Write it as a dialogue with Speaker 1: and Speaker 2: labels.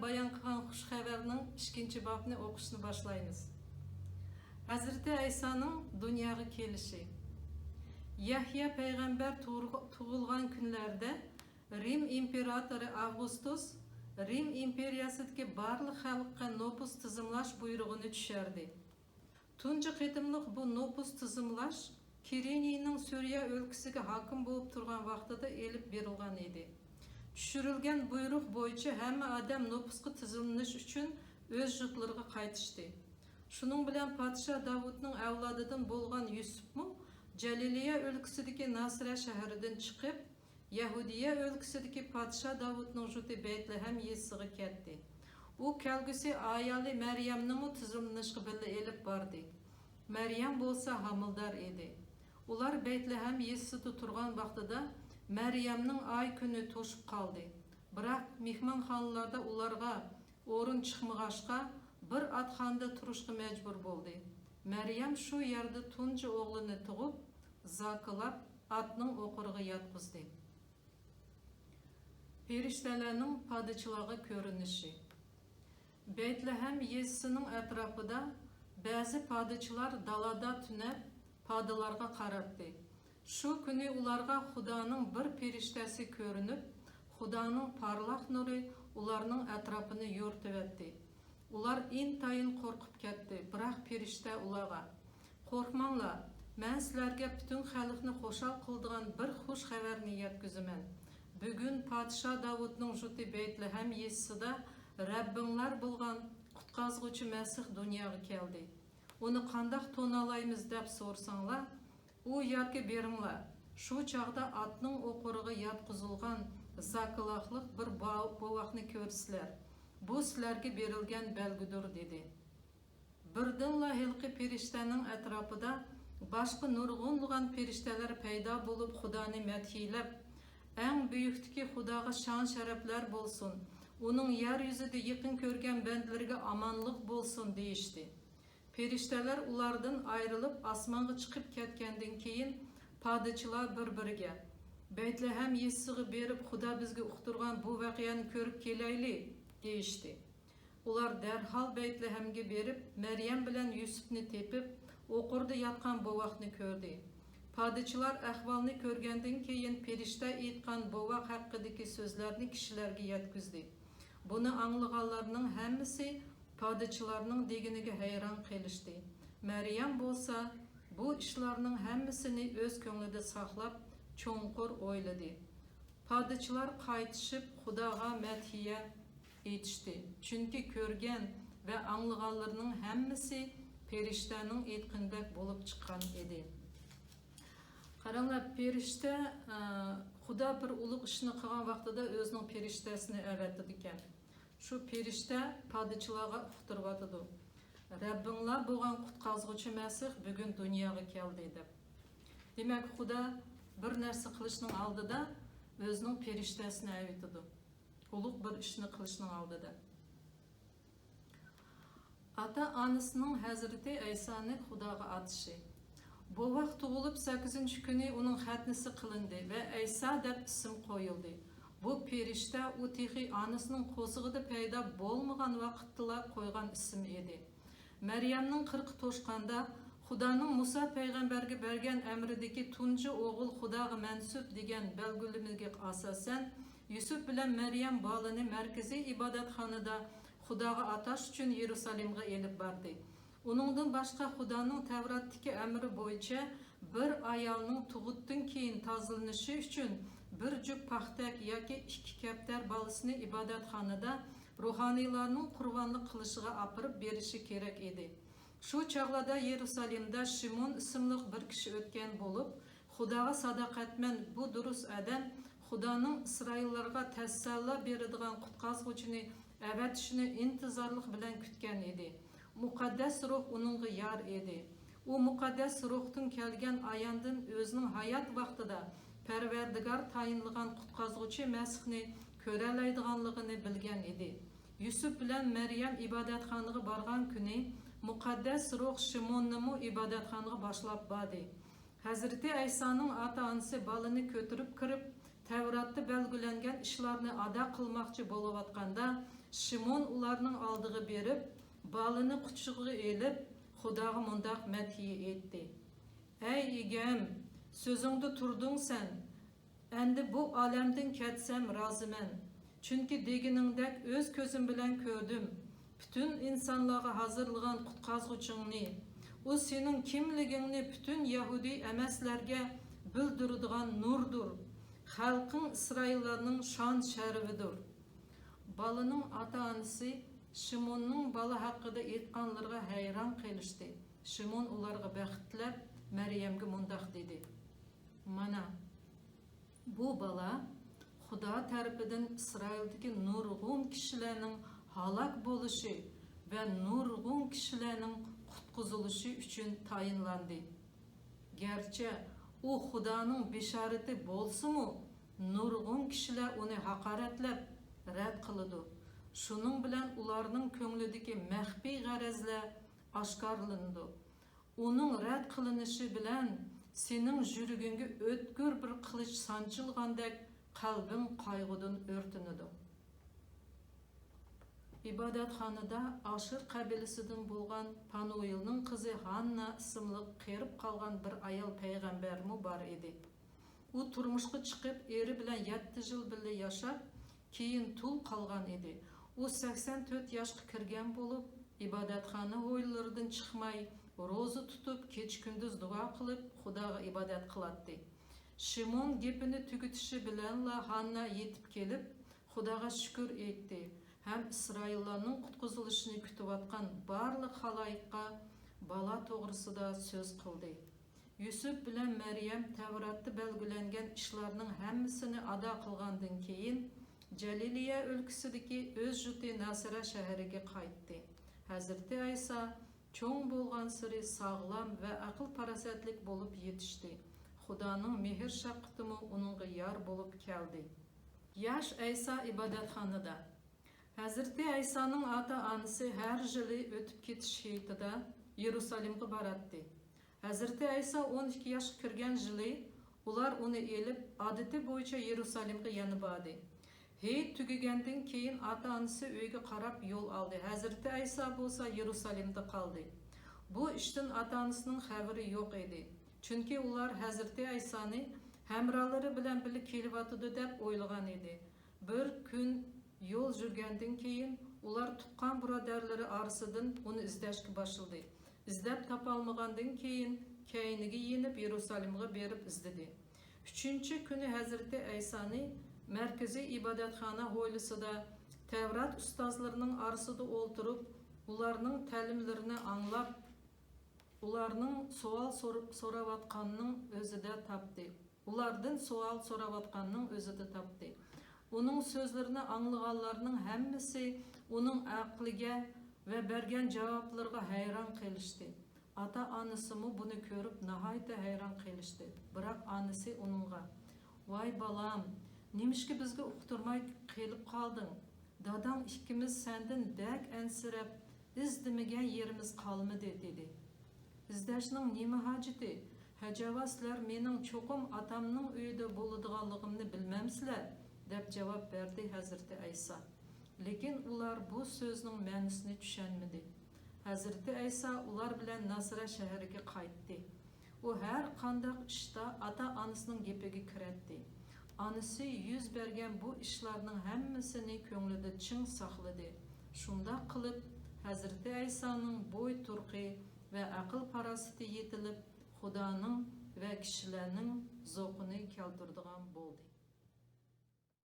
Speaker 1: bayan qilgan xush xabarning 2-babni o'qishni boshlaymiz. Hazreti Aysa'nın dunyoga kelishi. Yahya payg'ambar tug'ilgan kunlarda Rim imperatori Avgustus Rim imperiyasidagi barliq xalqqa nopus tizimlash buyrug'ini tushardi. Tunji qitimliq bu nopus tizimlash Kirenining Suriya o'lkasiga hokim bo'lib turgan vaqtida elib berilgan edi. Tushirilgan buyruq bo'yicha hamma odam nopusga tizimlanish uchun o'z yurtlariga qaytishdi. Shuning bilan podsho Davudning avlodidan bo'lgan Yusufmu Jaliliya o'lkasidagi Nasra shahridan chiqib, Yahudiya o'lkasidagi podsho Davudning yurti Beytlehem yesiga ketdi. U kelgusi ayoli Maryamning tizimlanishga birga elib bordi. Maryam bo'lsa homildor edi. Ular Beytlehem yesida turgan vaqtida Maryamning ay kuni to'shib qoldi. Biroq mehmonxonalarda ularga o'rin chiqmag'achqa bir atxonada turishga majbur bo'ldi. Maryam shu yerda tunji o'g'lini tug'ib, zakilab, atning o'qiriga yotqizdi. Perishtalarning podshohlarga ko'rinishi. Beytlehem yesining atrofida ba'zi podshohlar dalada tunab, podalarga qaratdi. Shu kuni ularga Xudoning bir perishtasi ko'rinib, Xudoning parlaq nuri ularning atrofini yo'rtib. Ular intayin qo'rqib ketdi, biroq perishta ularga: "Qo'rqmanglar, men sizlarga butun xalqni xo'shal qiladigan bir xush xabarni yetkazaman. Bugun podsho Davudning yurti Beytlehem yesida Rabbinglar bo'lgan qutqazg'uvchi Masih dunyoga keldi. Uni qanday to'nalaymiz deb so'rsanglar, u yerga beringlar. Shu chaqda atning o'qiriga yotqizilgan zakilaqliq bir bovoqni ko'rsizlar. Bu sizlarga berilgan belgidir" dedi. Birdinla hilqi perishtaning atrofida boshqa nurg'unlagan perishtalar paydo bo'lib, Xudoni madhiyalab, "Eng buyukdagi Xudoga shon sharaflar bo'lsin. Uning yer yuzida yaqin ko'rgan bandlariga omonlik bo'lsin" deyishdi. Perishtalar ulardan ayrilib osmonga chiqib ketgandan keyin podshohlar bir-biriga: "Beytlehem yesiga berib, Xudo bizga uqtirgan bu voqeani ko'rib kelaylik" deyishdi. Ular darhol Beytlehemga berib, Maryam bilan Yusufni tepib, o'qirda yotgan bovoqni ko'rdi. Podshohlar ahvolni ko'rgandan keyin perishta aytgan bovoq haqidagi so'zlarni kishilarga yetkazdi. Buni anglaganlarning hammasi podshohlarning deginiga hayron qolishdi. Maryam bo'lsa, bu ishlarning hammasini o'z ko'nglida saqlab, cho'nqur o'yladi. Podshohlar qaytishib Xudoga madhiya aytishdi. Chunki ko'rgan va anglaganlarning hammasi perishtaning aytgandek bo'lib chiqqan edi. Qaranglar, perishta Xudo bir ulug' ishni qilgan vaqtida o'zining perishtasini avatdi ekan. Shu perishta podshohlarga uqtiryotdi. Rabbinglar bo'lgan qutqazg'uvchi Masih bugun dunyoga keldi deb. Demak, Xudo bir narsa qilishning oldida o'zining perishtasini avatdi. Ulug' bir ishni qilishning oldida. Ata-onasining Hazreti Aysa'ni Xudoga atishi. Bu vaqt tug'ilib 8-kuni uning xatnisi qilindi va Aysa deb ism qo'yildi. Bu perishta u texi onasining qo'zig'ida paydo bo'lmagan vaqtda qo'ygan ism edi. Maryamning 40 to'shqanda Xudoning Musa payg'ambarga bergan amridagi tunji o'g'il Xudoga mansub degan belgilimiga asosan Yusuf bilan Maryam bolani markaziy ibodatxonada Xudoga atash uchun Yerusalimga elib bordi. Uningdan boshqa Xudoning Tavrotdagi amri bo'yicha bir ayolning tug'utdan keyin tozalanishi uchun bir jup paxtak yoki 2 kaptar bolasini ibodatxonada ruhoniylarning qurbonlik qilishiga opirib berishi kerak edi. Shu chog'larda Yerusalimda Shimon ismli bir kishi o'tgan bo'lib, Xudoga sadoqatman bu durust odam Xudoning Isroillarga tasalli beradigan qutqazg'uvchini avatishini intizorlik bilan kutgan edi. Muqaddas ruh uningga yor edi. U muqaddas ruhdan kelgan ayondan o'zining hayot vaqtida Parvardigor tayinlagan qutqazg'uvchi Masihni ko'ralaydiganligini bilgan edi. Yusuf bilan Maryam ibodatxonaga borgan kuni muqaddas ruh Shimonni ibodatxonaga boshlab bordi. Hazreti Aysa'ning ota-onasi balini ko'tirib kirib, Tavrotda belgilangan ishlarni ado qilmoqchi bo'layotganda Shimon ularning oldiga berib, balini quchog'iga elib, Xudoga mundaq madhiya etdi. Ey egam, so'zingda turding sen. Endi bu olamdan ketsam roziman. Chunki deginingdek o'z ko'zim bilan ko'rdim. Bütün insanlarga hazırlagan qutqazg'uchingni, u sening kimligingni bütün Yahudi emaslarga bildiradigan nurdur. Xalqing İsraillarning shon sharifidir. Balaning ota-onasi Shimonning bala haqida aytganlarga hayron qolishdi. Shimon ularga baxtlab Maryamga mundaq dedi: Mana bu bala Xudo tarafidan İsraildagi nurg'un kishilarning halak bo'lishi va nurg'un kishilarning qutqizilishi uchun tayinlandi. Gerçi u Xudoning beshorati bo'lsa-mu, nurg'un kishilar uni haqoratlab rad qiladi. Shuning bilan ularning ko'nglidagi maxfiy g'arazlar oshkorlandi. Uning rad qilinishi bilan sening yuragingga o'tkir bir qilich sanchilgandek qalbing qayg'udan o'rtanadi. İbadetxonada Aşır qabilasidan bo'lgan Panuelning qizi Hanna ismli qerib qolgan bir ayol payg'ambarmi bor edi. U turmushga chiqib, eri bilan 7 yil birga yashab, keyin tul qolgan edi. U 84 yoshga kirgan bo'lib, ibodatxona o'yinlaridan chiqmay, ro'za tutib, kech-kunduz duo qilib, Xudoga ibodat qiladi. Shimon gapini tugutishi bilanla Hanna yetib kelib, Xudoga shukr etdi. Hem İsraillarning qutqizilishini kutayotgan barliq xaloyiqqa bala to'g'risida so'z qildi. Yusuf bilan Maryam Tavratda belgilangan ishlarning hammasini ado qilgandan keyin Jaliliya o'lkasidagi o'z yurti Nasira shahriga qaytdi. Hazreti Aysa cho'ng bo'lgan siri sog'lom va aql parasatlik bo'lib yetishdi. Xudoning mehr shafqatimi uningga yor bo'lib keldi. Yosh Aysa ibodatxonada. Hazreti Aysa'nın ata-onasi her yili o'tib ketish haytida Yerusalimga boradi. Hazreti Aysa 12 yoshga kirgan yili ular uni elib, odati bo'yicha Yerusalimga yana bordi. Hayit tugagandan keyin ata-onasi uyga qarab yo'l oldi. Hazreti Aysa bo'lsa Yerusalimda qoldi. Bu ishdan ata-onasining xabari yo'q edi. Chunki ular Hazreti Aysa'ni hamrohlari bilan birga kelyotdi deb o'ylagan edi. Bir kun yol yurgandan keyin ular tuqqan birodarlari orasidan uni izlashga boshladi. Izlab topolmagandan keyin keyiniga yenib Yerusalimga berib izladi. 3-chi kuni Hazreti Aysa'ni markaziy ibodatxona hovlisida Tavrat ustozlarining orasida o'ltirib, ularning ta'limlarini anglab, ularning savol so'rayotganining o'zida topdi. Ulardan savol so'rayotganining o'zida topdi. Onun sözlerini anlaganlarning hammasi uning aqliga va bergan javoblarga hayron qolishdi. Ata-onasimi buni ko'rib nihoyatda hayron qolishdi. Biroq onasi uningga: "Voy balam, nimishki bizga uqtirmay qelib qolding? Dadang ikkimiz sendan dak ansirab, izdimagan yerimiz qolmadi" dedi. "Izdashning nima hojati? Hajavaslar mening cho'qim atamning uyida bo'ladiganligimni bilmamsizlar?" deb javob berdi Hazreti Aysa. Lekin ular bu so'zning ma'nosini tushunmadi. Hazreti Aysa ular bilan Nasira shahriga qaytdi. U har qanday ishda ata-onasining gapiga kiradi. Onasi yuz bergan bu ishlarning hammasini ko'nglida chin saqladi. Shunda qilib Hazreti Aysaning bo'y turqi va aql parasati yetilib, Xudoning va kishilarning zavqini keltiradigan bo'ldi.